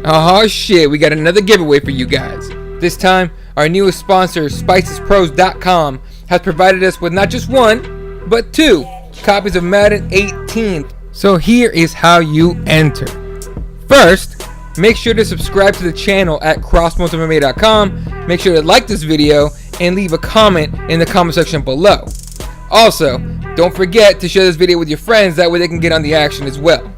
Oh shit, we got another giveaway for you guys. This time, our newest sponsor, SpicesPros.com, has provided us with not just one, but two copies of Madden 18. So here is how you enter. First, make sure to subscribe to the channel at crossbonesmma.com. Make sure to like this video and leave a comment in the comment section below. Also, don't forget to share this video with your friends, that way they can get on the action as well.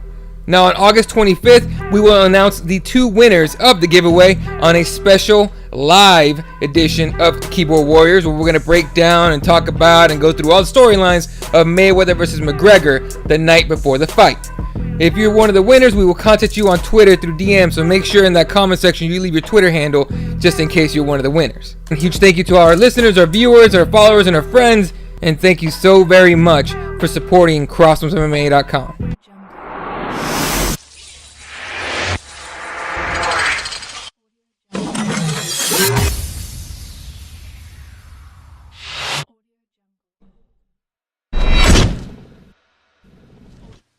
Now on August 25th, we will announce the two winners of the giveaway on a special live edition of Keyboard Warriors, where we're going to break down and talk about and go through all the storylines of Mayweather versus McGregor the night before the fight. If you're one of the winners, we will contact you on Twitter through DM, so make sure in that comment section you leave your Twitter handle just in case you're one of the winners. A huge thank you to our listeners, our viewers, our followers, and our friends, and thank you so very much for supporting crossbonesmma.com.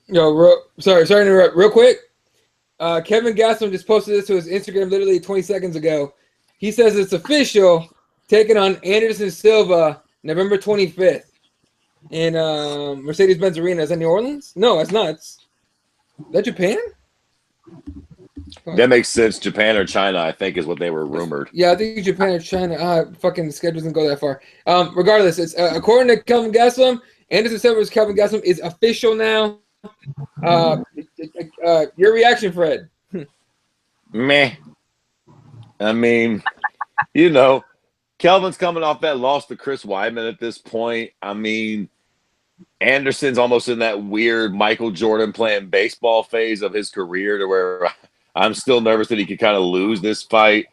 Yo, sorry to interrupt. Real quick, Kevin Gastelum just posted this to his Instagram literally 20 seconds ago. He says it's official, taking on Anderson Silva November 25th in Mercedes-Benz Arena. Is that New Orleans? No, it's not. Is that Japan? That makes sense. Japan or China, I think, is what they were rumored. Yeah, I think Japan or China. Fucking schedule doesn't go that far. Regardless, it's according to Kelvin Gastelum, Anderson Silva's Kelvin Gastelum is official now. Your reaction, Fred? Meh. I mean, Kelvin's coming off that loss to Chris Weidman at this point. I mean, Anderson's almost in that weird Michael Jordan playing baseball phase of his career, to where I'm still nervous that he could kind of lose this fight.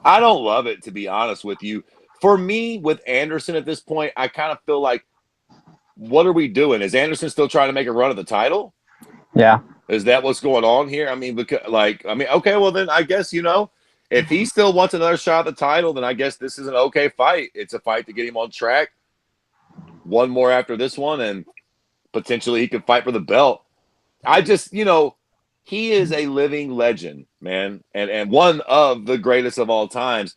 I don't love it, to be honest with you. For me, with Anderson at this point, I kind of feel like, what are we doing? Is Anderson still trying to make a run at the title? Yeah. Is that what's going on here? I mean, okay, well then I guess, if he still wants another shot at the title, then I guess this is an okay fight. It's a fight to get him on track. One more after this one, and potentially he could fight for the belt. I just, he is a living legend, man, and one of the greatest of all times.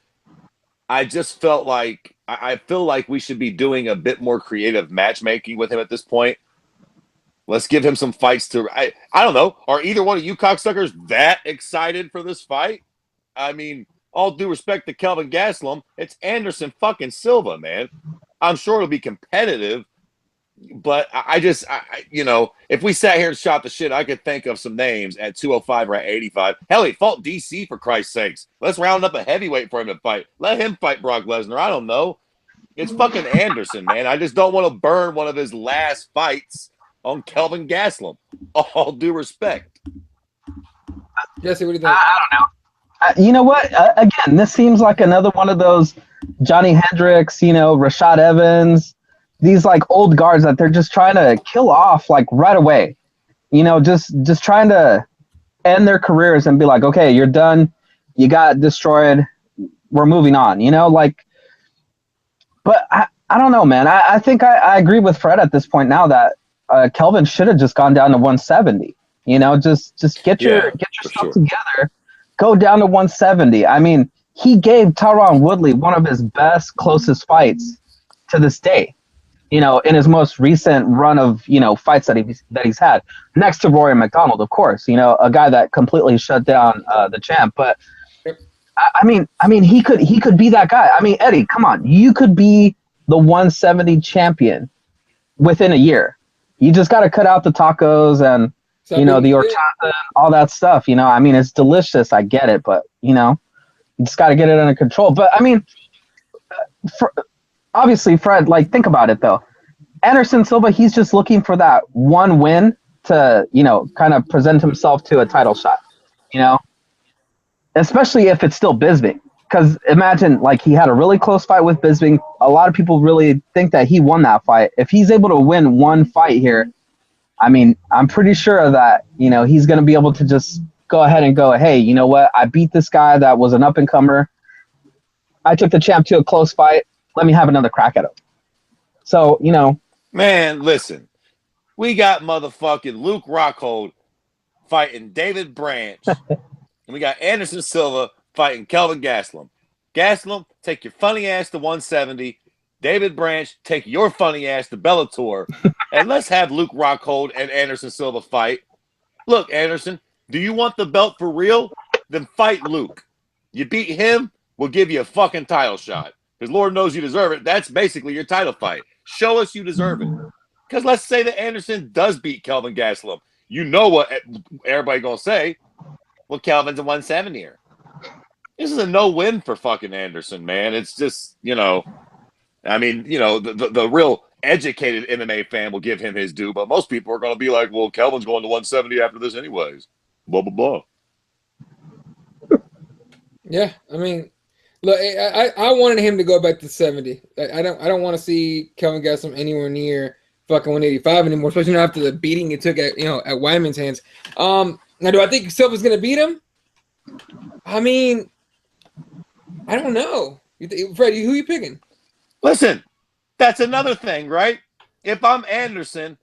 I just felt like I feel like we should be doing a bit more creative matchmaking with him at this point. Let's give him some fights to. I don't know. Are either one of you cocksuckers that excited for this fight? I mean, all due respect to Kelvin Gastelum, it's Anderson fucking Silva, man. I'm sure it'll be competitive, but if we sat here and shot the shit, I could think of some names at 205 or at 85. Hell, he fought DC, for Christ's sakes. Let's round up a heavyweight for him to fight. Let him fight Brock Lesnar. I don't know. It's fucking Anderson, man. I just don't want to burn one of his last fights on Kelvin Gastelum. All due respect. Jesse, what do you think? I don't know. You know what? Again, this seems like another one of those Johnny Hendricks, Rashad Evans, these like old guards that they're just trying to kill off like right away. Just trying to end their careers and be like, okay, you're done. You got destroyed. We're moving on, But I don't know, man. I think I agree with Fred at this point now that Kelvin should have just gone down to 170. Just get yourself together. Go down to 170. I mean, he gave Tyron Woodley one of his best, closest fights to this day. In his most recent run of fights that he's had, next to Rory McDonald, of course. A guy that completely shut down the champ. But I mean, he could be that guy. I mean, Eddie, come on, you could be the 170 champion within a year. You just got to cut out the tacos and the horchata, all that stuff. I mean, it's delicious. I get it, but you just got to get it under control. But I mean, obviously, Fred, like, think about it though. Anderson Silva, he's just looking for that one win to, kind of present himself to a title shot, especially if it's still Bisping. Because imagine, like, he had a really close fight with Bisping. A lot of people really think that he won that fight. If he's able to win one fight here, I mean, I'm pretty sure that, he's going to be able to just go ahead and go, hey, you know what? I beat this guy that was an up-and-comer. I took the champ to a close fight. Let me have another crack at him. So, Man, listen. We got motherfucking Luke Rockhold fighting David Branch And we got Anderson Silva fighting Kelvin Gastelum. Gastelum, take your funny ass to 170. David Branch, take your funny ass to Bellator. And let's have Luke Rockhold and Anderson Silva fight. Look, Anderson, do you want the belt for real? Then fight Luke. You beat him, we'll give you a fucking title shot. Because Lord knows you deserve it. That's basically your title fight. Show us you deserve it. Because let's say that Anderson does beat Kelvin Gastelum. You know what everybody going to say. Well, Kelvin's a 170er. This is a no-win for fucking Anderson, man. It's just, I mean, the real educated MMA fan will give him his due, but most people are going to be like, well, Kelvin's going to 170 after this anyways. Blah, blah, blah. Yeah, I mean, look, I wanted him to go back to 70. I don't want to see Kelvin Gastelum anywhere near fucking 185 anymore, especially not after the beating he took at Weidman's hands. Now, do I think Silva's going to beat him? I mean, I don't know. Freddie, who are you picking? Listen, that's another thing, right? If I'm Anderson,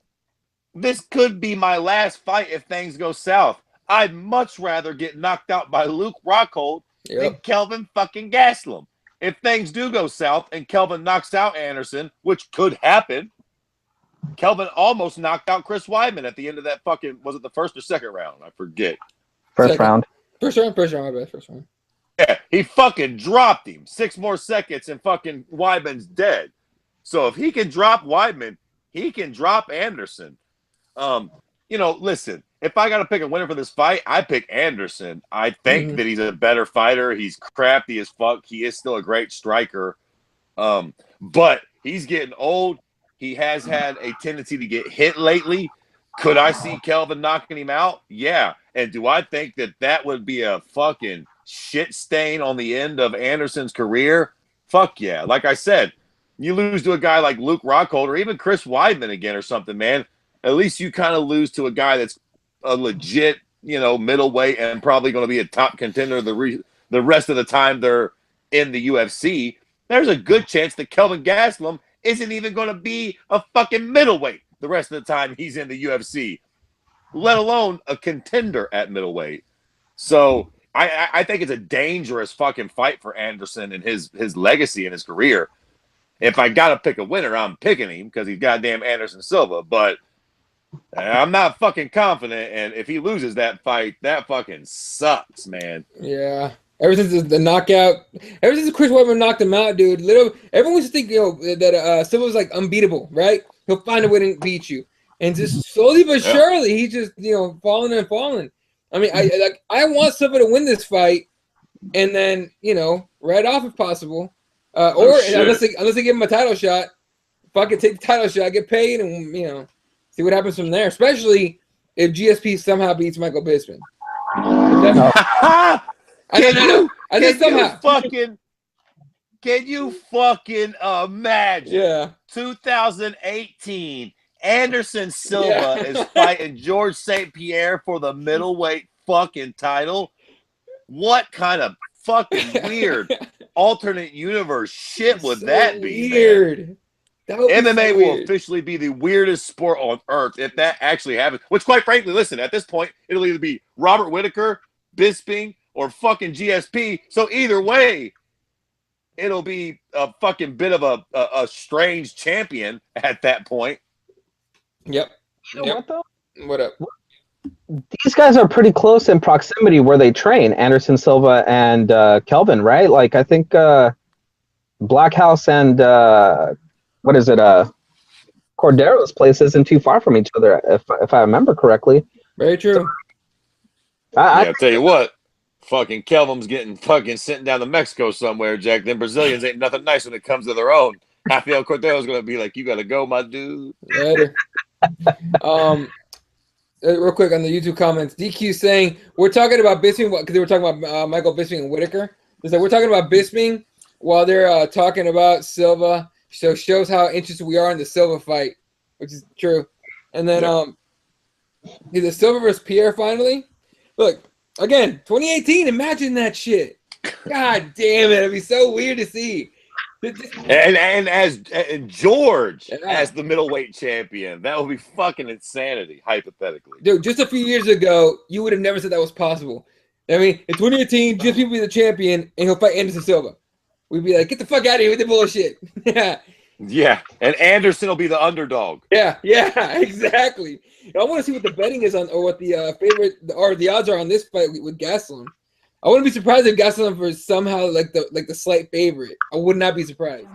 this could be my last fight if things go south. I'd much rather get knocked out by Luke Rockhold than Kelvin fucking Gastelum. If things do go south and Kelvin knocks out Anderson, which could happen, Kelvin almost knocked out Chris Weidman at the end of that fucking, was it the first or second round? I forget. First round. First round, my bad, first round. Yeah, he fucking dropped him. 6 more seconds and fucking Weidman's dead. So if he can drop Weidman, he can drop Anderson. Listen, if I got to pick a winner for this fight, I pick Anderson. I think that he's a better fighter. He's crafty as fuck. He is still a great striker. But he's getting old. He has had a tendency to get hit lately. Could I see Kelvin knocking him out? Yeah. And do I think that would be a fucking shit stain on the end of Anderson's career? Fuck yeah. Like I said, you lose to a guy like Luke Rockhold or even Chris Weidman again or something, man. At least you kind of lose to a guy that's a legit, middleweight and probably going to be a top contender the rest of the time they're in the UFC. There's a good chance that Kelvin Gastelum isn't even going to be a fucking middleweight the rest of the time he's in the UFC, let alone a contender at middleweight. So I think it's a dangerous fucking fight for Anderson and his legacy and his career. If I got to pick a winner, I'm picking him because he's goddamn Anderson Silva. But I'm not fucking confident. And if he loses that fight, that fucking sucks, man. Yeah. Ever since the knockout, ever since Chris Weidman knocked him out, dude, everyone used to think that Silva was like unbeatable, right? He'll find a way to beat you, and just slowly but surely, he's just falling and falling. I mean, I want Silva to win this fight, and then right off if possible, unless they give him a title shot, fucking take the title shot, get paid, and see what happens from there. Especially if GSP somehow beats Michael Bisping. Can you fucking imagine? Yeah. 2018, Anderson Silva is fighting George St. Pierre for the middleweight fucking title. What kind of fucking weird alternate universe shit would that be? Weird. MMA will officially be the weirdest sport on earth if that actually happens. Which, quite frankly, listen, at this point, it'll either be Robert Whittaker, Bisping, or fucking GSP. So either way, it'll be a fucking bit of a strange champion at that point. Yep. What though? What up? These guys are pretty close in proximity where they train, Anderson Silva and Kelvin, right? Like I think Blackhouse and Cordero's place isn't too far from each other, if I remember correctly. Very true. I'll tell you what. Fucking Kelvin's getting fucking sent down to Mexico somewhere, Jack. Them Brazilians ain't nothing nice when it comes to their own. Rafael Cordero's going to be like, you got to go, my dude. Later. Real quick on the YouTube comments, DQ saying, we're talking about Bisping, because they were talking about Michael Bisping and Whittaker. It's like, we're talking about Bisping while they're talking about Silva. So shows how interested we are in the Silva fight, which is true. And then the Silva versus Pierre finally. Look, again, 2018, imagine that shit. God damn it. It'd be so weird to see. And as George as the middleweight champion, that would be fucking insanity, hypothetically. Dude, just a few years ago, you would have never said that was possible. I mean, in 2018, GSP will be the champion, and he'll fight Anderson Silva. We'd be like, get the fuck out of here with the bullshit. Yeah. Yeah, and Anderson will be the underdog. Yeah, exactly. I want to see what the betting is on, or what the favorite or the odds are on this fight with Gastelum. I wouldn't be surprised if Gastelum was somehow like the slight favorite. I would not be surprised.